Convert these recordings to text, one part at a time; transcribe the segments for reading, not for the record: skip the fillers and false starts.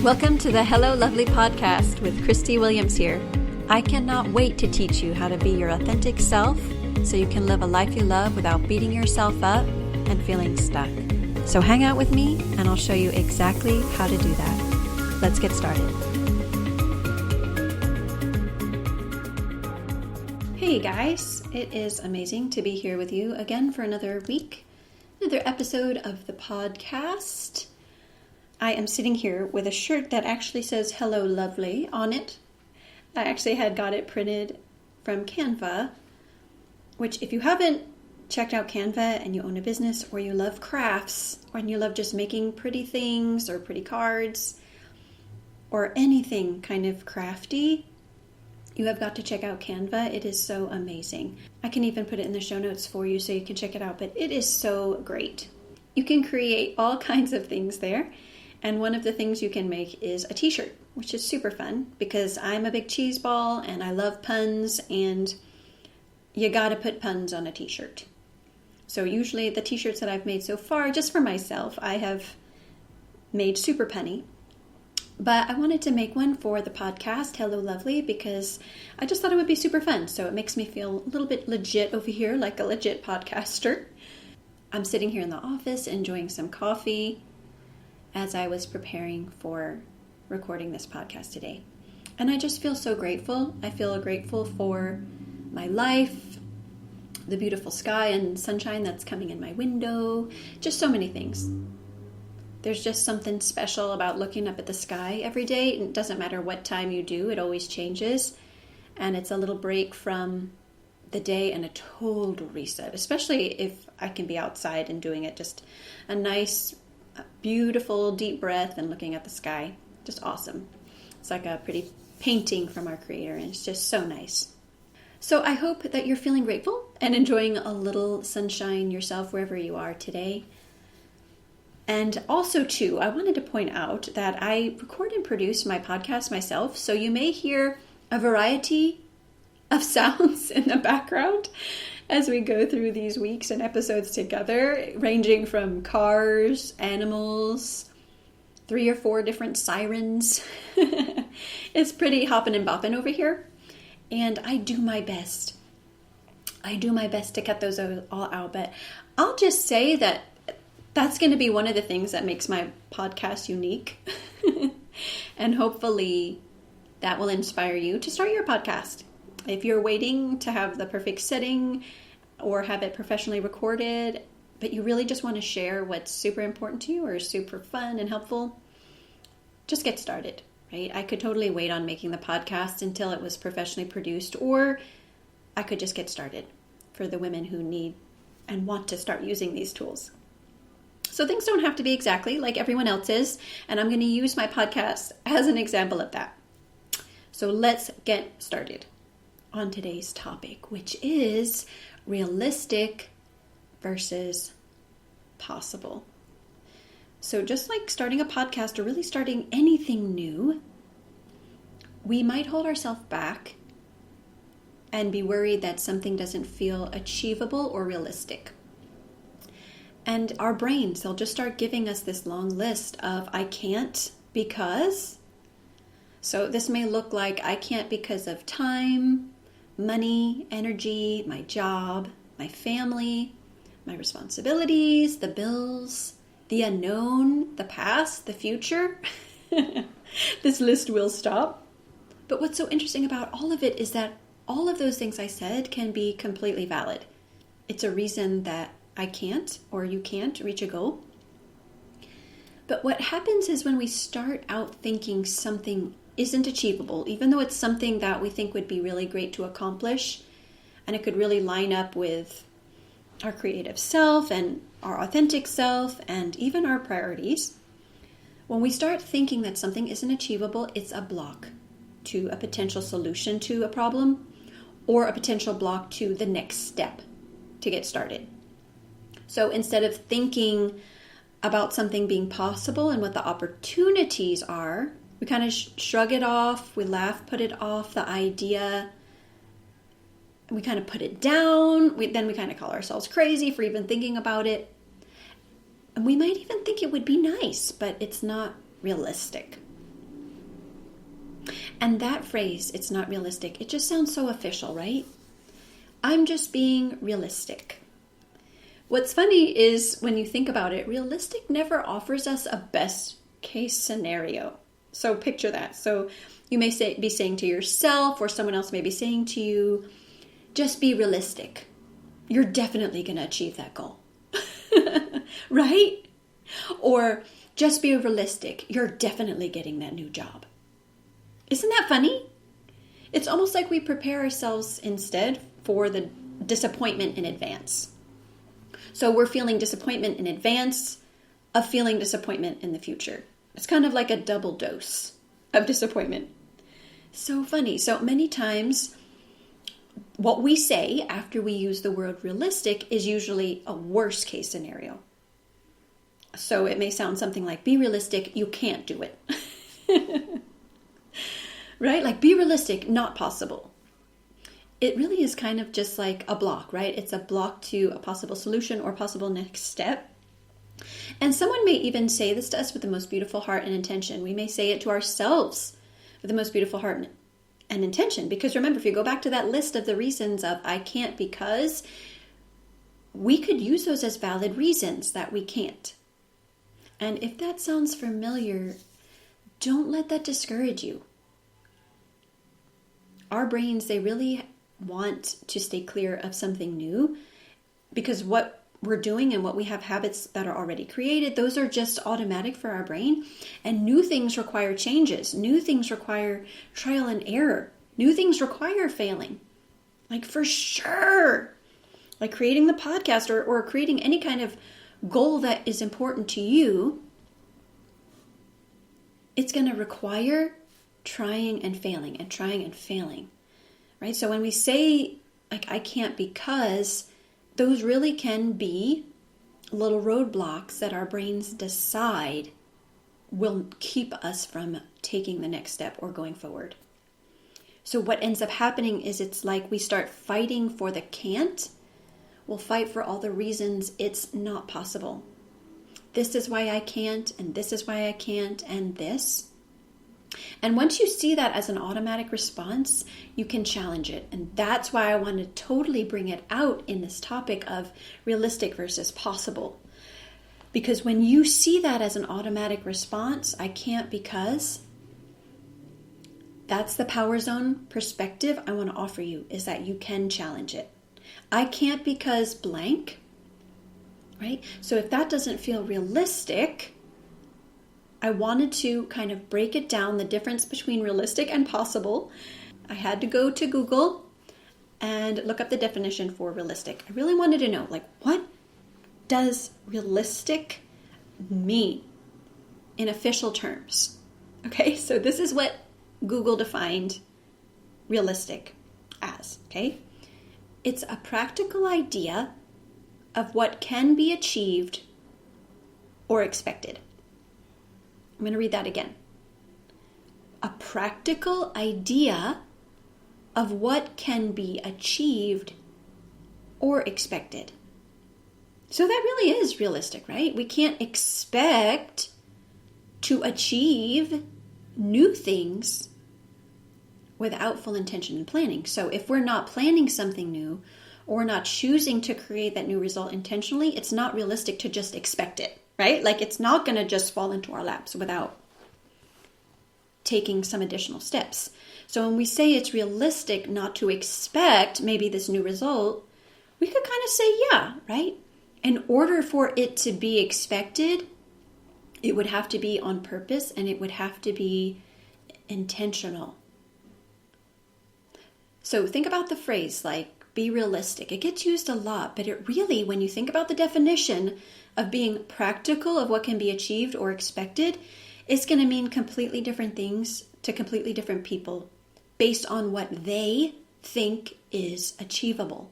Welcome to the Hello Lovely podcast with Christie Williams here. I cannot wait to teach you how to be your authentic self so you can live a life you love without beating yourself up and feeling stuck. So hang out with me and I'll show you exactly how to do that. Let's get started. Hey guys, it is amazing to be here with you again for another week, another episode of the podcast. I am sitting here with a shirt that actually says Hello Lovely on it. I actually had got it printed from Canva, which if you haven't checked out Canva and you own a business or you love crafts or you love just making pretty things or pretty cards or anything kind of crafty, you have got to check out Canva. It is so amazing. I can even put it in the show notes for you so you can check it out, but it is so great. You can create all kinds of things there. And one of the things you can make is a t-shirt, which is super fun because I'm a big cheese ball and I love puns, and you got to put puns on a t-shirt. So usually the t-shirts that I've made so far, just for myself, I have made super punny. But I wanted to make one for the podcast, Hello Lovely, because I just thought it would be super fun. So it makes me feel a little bit legit over here, like a legit podcaster. I'm sitting here in the office enjoying some coffee as I was preparing for recording this podcast today. And I just feel so grateful. I feel grateful for my life, the beautiful sky and sunshine that's coming in my window, just so many things. There's just something special about looking up at the sky every day. It doesn't matter what time you do, it always changes. And it's a little break from the day and a total reset, especially if I can be outside and doing it. Just a nice, beautiful deep breath and looking at the sky. Just awesome. It's like a pretty painting from our creator, and it's just so nice. So I hope that you're feeling grateful and enjoying a little sunshine yourself wherever you are today. And also too, I wanted to point out that I record and produce my podcast myself, so you may hear a variety of sounds in the background as we go through these weeks and episodes together, ranging from cars, animals, 3 or 4 different sirens. It's pretty hopping and bopping over here. And I do my best. To cut those all out. But I'll just say that that's going to be one of the things that makes my podcast unique. And hopefully that will inspire you to start your podcast. If you're waiting to have the perfect setting or have it professionally recorded, but you really just want to share what's super important to you or super fun and helpful, just get started, right? I could totally wait on making the podcast until it was professionally produced, or I could just get started for the women who need and want to start using these tools. So things don't have to be exactly like everyone else's, and I'm going to use my podcast as an example of that. So let's get started on today's topic, which is realistic versus possible. So just like starting a podcast or really starting anything new, we might hold ourselves back and be worried that something doesn't feel achievable or realistic. And our brains, they'll just start giving us this long list of I can't because. So this may look like I can't because of time, money, energy, my job, my family, my responsibilities, the bills, the unknown, the past, the future. This list will stop. But what's so interesting about all of it is that all of those things I said can be completely valid. It's a reason that I can't or you can't reach a goal. But what happens is when we start out thinking something isn't achievable, even though it's something that we think would be really great to accomplish, and it could really line up with our creative self and our authentic self and even our priorities. When we start thinking that something isn't achievable, it's a block to a potential solution to a problem or a potential block to the next step to get started. So instead of thinking about something being possible and what the opportunities are, we kind of shrug it off, we laugh, put it off, the idea, we kind of put it down, then we kind of call ourselves crazy for even thinking about it. And we might even think it would be nice, but it's not realistic. And that phrase, it's not realistic, it just sounds so official, right? I'm just being realistic. What's funny is when you think about it, realistic never offers us a best case scenario. So picture that. So you may be saying to yourself, or someone else may be saying to you, just be realistic. You're definitely going to achieve that goal. Right? Or just be realistic. You're definitely getting that new job. Isn't that funny? It's almost like we prepare ourselves instead for the disappointment in advance. So we're feeling disappointment in advance of feeling disappointment in the future. It's kind of like a double dose of disappointment. So funny. So many times what we say after we use the word realistic is usually a worst case scenario. So it may sound something like, be realistic, you can't do it. Right? Like, be realistic, not possible. It really is kind of just like a block, right? It's a block to a possible solution or possible next step. And someone may even say this to us with the most beautiful heart and intention. We may say it to ourselves with the most beautiful heart and intention. Because remember, if you go back to that list of the reasons of I can't because, we could use those as valid reasons that we can't. And if that sounds familiar, don't let that discourage you. Our brains, they really want to stay clear of something new, because what we're doing and what we have habits that are already created, those are just automatic for our brain. And new things require changes. New things require trial and error. New things require failing. Like, for sure. Like creating the podcast or creating any kind of goal that is important to you, it's going to require trying and failing and trying and failing, right? So when we say, like, I can't because, those really can be little roadblocks that our brains decide will keep us from taking the next step or going forward. So what ends up happening is it's like we start fighting for the can't. We'll fight for all the reasons it's not possible. This is why I can't, and this is why I can't, and this. And once you see that as an automatic response, you can challenge it. And that's why I want to totally bring it out in this topic of realistic versus possible. Because when you see that as an automatic response, I can't because, that's the power zone perspective I want to offer you, is that you can challenge it. I can't because blank, right? So if that doesn't feel realistic, I wanted to kind of break it down, the difference between realistic and possible. I had to go to Google and look up the definition for realistic. I really wanted to know, like, what does realistic mean in official terms? Okay, so this is what Google defined realistic as, okay? It's a practical idea of what can be achieved or expected. I'm going to read that again. A practical idea of what can be achieved or expected. So that really is realistic, right? We can't expect to achieve new things without full intention and planning. So if we're not planning something new, or not choosing to create that new result intentionally, it's not realistic to just expect it, right? Like, it's not going to just fall into our laps without taking some additional steps. So when we say it's realistic not to expect maybe this new result, we could kind of say, yeah, right? In order for it to be expected, it would have to be on purpose and it would have to be intentional. So think about the phrase like, be realistic. It gets used a lot, but it really, when you think about the definition of being practical of what can be achieved or expected, it's going to mean completely different things to completely different people based on what they think is achievable.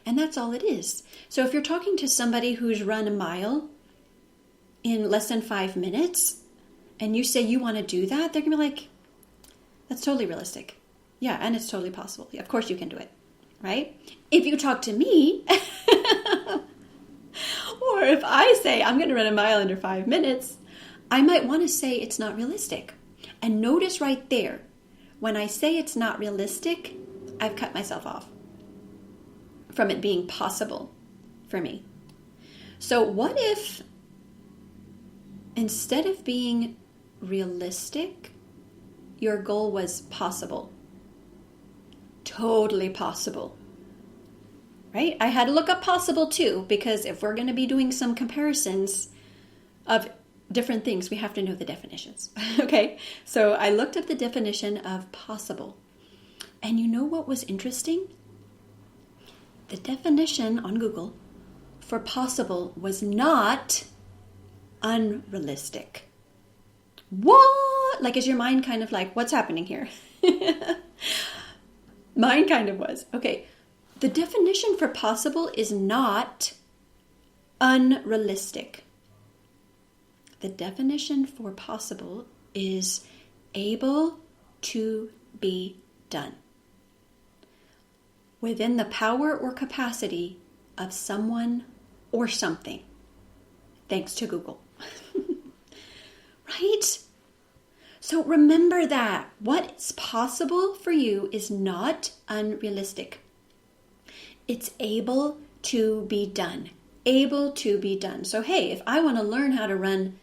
And that's all it is. So if you're talking to somebody who's run a mile in less than 5 minutes and you say you want to do that, they're going to be like, that's totally realistic. Yeah, and it's totally possible. Yeah, of course you can do it, right? If you talk to me, or if I say I'm going to run a mile under 5 minutes, I might want to say it's not realistic. And notice right there, when I say it's not realistic, I've cut myself off from it being possible for me. So what if instead of being realistic, your goal was possible? Totally possible. Right? I had to look up possible too, because if we're going to be doing some comparisons of different things, we have to know the definitions. Okay? So I looked up the definition of possible. And you know what was interesting? The definition on Google for possible was not unrealistic. What? Like, is your mind kind of like, what's happening here? Mine kind of was. Okay. The definition for possible is not unrealistic. The definition for possible is able to be done within the power or capacity of someone or something. Thanks to Google. Right? So remember that what's possible for you is not unrealistic. It's able to be done. Able to be done. So hey, if I want to learn how to run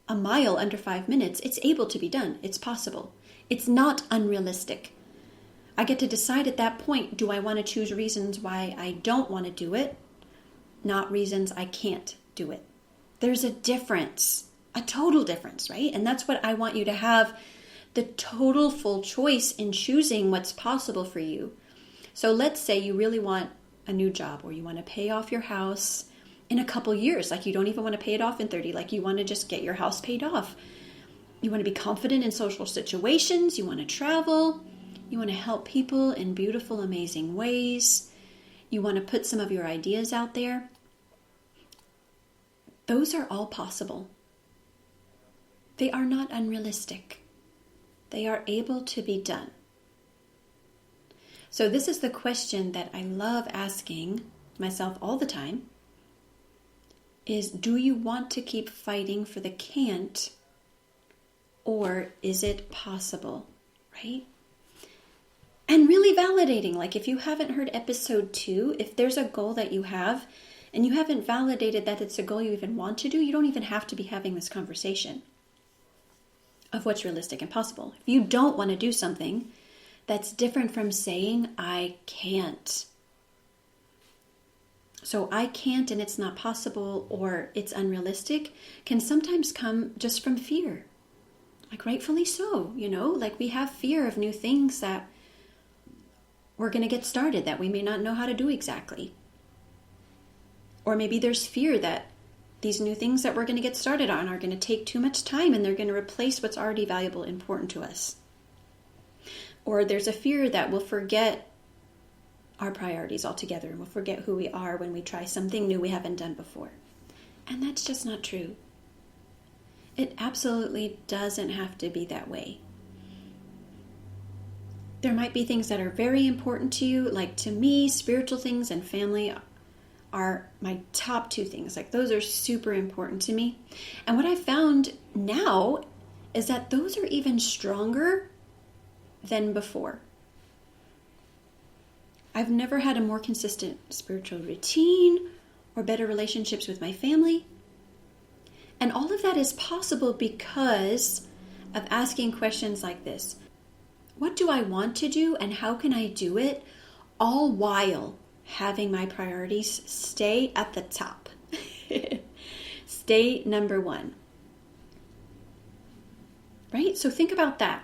a mile under 5 minutes, it's able to be done. It's possible. It's not unrealistic. I get to decide at that point, do I want to choose reasons why I don't want to do it, not reasons I can't do it. There's a difference, a total difference, right? And that's what I want you to have, the total full choice in choosing what's possible for you. So let's say you really want a new job, or you want to pay off your house in a couple years. Like, you don't even want to pay it off in 30. Like, you want to just get your house paid off. You want to be confident in social situations. You want to travel. You want to help people in beautiful, amazing ways. You want to put some of your ideas out there. Those are all possible. They are not unrealistic. They are able to be done. So this is the question that I love asking myself all the time, is, do you want to keep fighting for the can't, or is it possible, right? And really validating, like if you haven't heard episode 2, if there's a goal that you have and you haven't validated that it's a goal you even want to do, you don't even have to be having this conversation of what's realistic and possible. If you don't want to do something, that's different from saying, I can't. So I can't and it's not possible, or it's unrealistic, can sometimes come just from fear. Like, rightfully so, like we have fear of new things that we're going to get started that we may not know how to do exactly. Or maybe there's fear that these new things that we're going to get started on are going to take too much time and they're going to replace what's already valuable and important to us. Or there's a fear that we'll forget our priorities altogether and we'll forget who we are when we try something new we haven't done before. And that's just not true. It absolutely doesn't have to be that way. There might be things that are very important to you, like to me, spiritual things and family are my top 2 things. Like, those are super important to me. And what I found now is that those are even stronger than before. I've never had a more consistent spiritual routine or better relationships with my family. And all of that is possible because of asking questions like this. What do I want to do and how can I do it, all while having my priorities stay at the top? Stay number 1. Right? So think about that.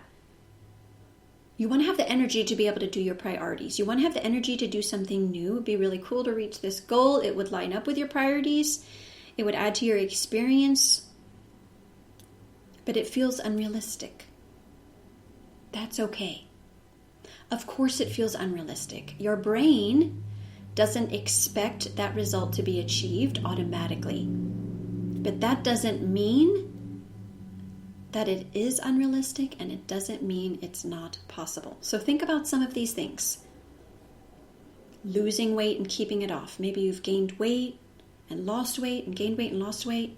You want to have the energy to be able to do your priorities. You want to have the energy to do something new. It would be really cool to reach this goal. It would line up with your priorities. It would add to your experience. But it feels unrealistic. That's okay. Of course it feels unrealistic. Your brain doesn't expect that result to be achieved automatically. But that doesn't mean that it is unrealistic, and it doesn't mean it's not possible. So think about some of these things. Losing weight and keeping it off. Maybe you've gained weight and lost weight and gained weight and lost weight.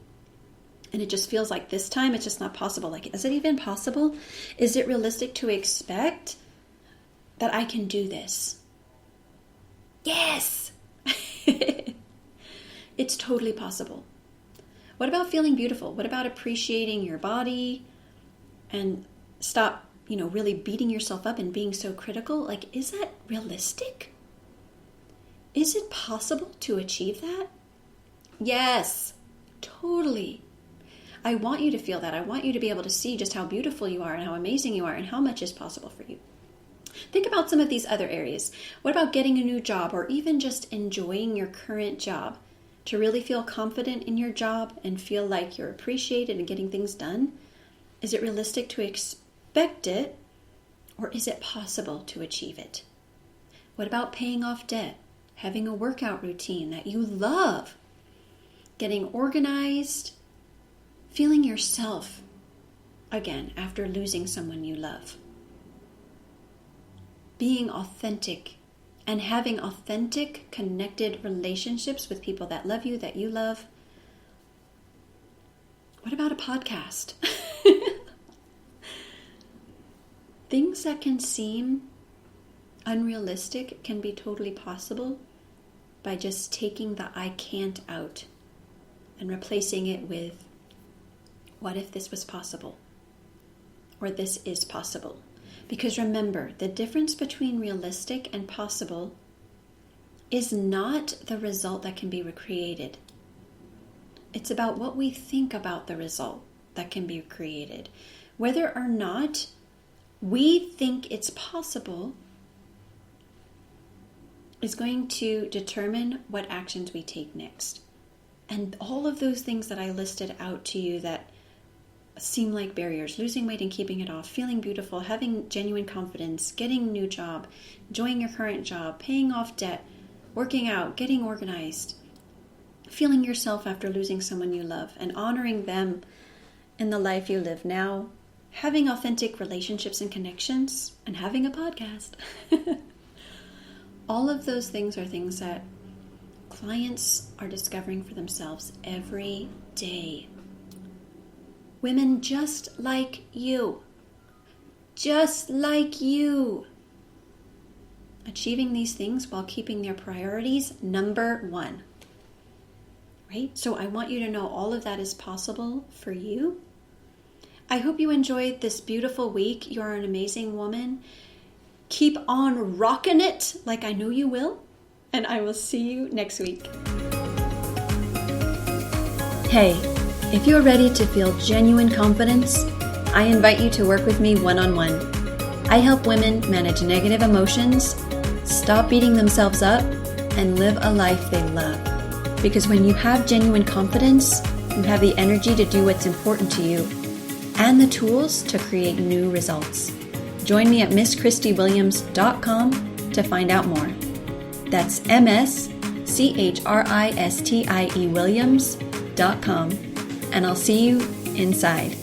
and it just feels like this time it's just not possible. Like, is it even possible? Is it realistic to expect that I can do this? Yes! It's totally possible. What about feeling beautiful? What about appreciating your body and stop, really beating yourself up and being so critical? Like, is that realistic? Is it possible to achieve that? Yes, totally. I want you to feel that. I want you to be able to see just how beautiful you are and how amazing you are and how much is possible for you. Think about some of these other areas. What about getting a new job or even just enjoying your current job? To really feel confident in your job and feel like you're appreciated and getting things done? Is it realistic to expect it, or is it possible to achieve it? What about paying off debt, having a workout routine that you love, getting organized, feeling yourself again after losing someone you love, being authentic, and having authentic, connected relationships with people that love you, that you love? What about a podcast? Things that can seem unrealistic can be totally possible by just taking the I can't out and replacing it with, what if this was possible? Or this is possible. Because remember, the difference between realistic and possible is not the result that can be recreated. It's about what we think about the result that can be created. Whether or not we think it's possible is going to determine what actions we take next. And all of those things that I listed out to you that seem like barriers, losing weight and keeping it off, feeling beautiful, having genuine confidence, getting a new job, enjoying your current job, paying off debt, working out, getting organized, feeling yourself after losing someone you love, and honoring them in the life you live now, having authentic relationships and connections, and having a podcast. All of those things are things that clients are discovering for themselves every day. Women just like you. Just like you. Achieving these things while keeping their priorities number one. Right? So I want you to know all of that is possible for you. I hope you enjoyed this beautiful week. You're an amazing woman. Keep on rocking it like I know you will. And I will see you next week. Hey. If you're ready to feel genuine confidence, I invite you to work with me one-on-one. I help women manage negative emotions, stop beating themselves up, and live a life they love. Because when you have genuine confidence, you have the energy to do what's important to you and the tools to create new results. Join me at MissChristieWilliams.com to find out more. That's MSCHRISTIE Williams.com. And I'll see you inside.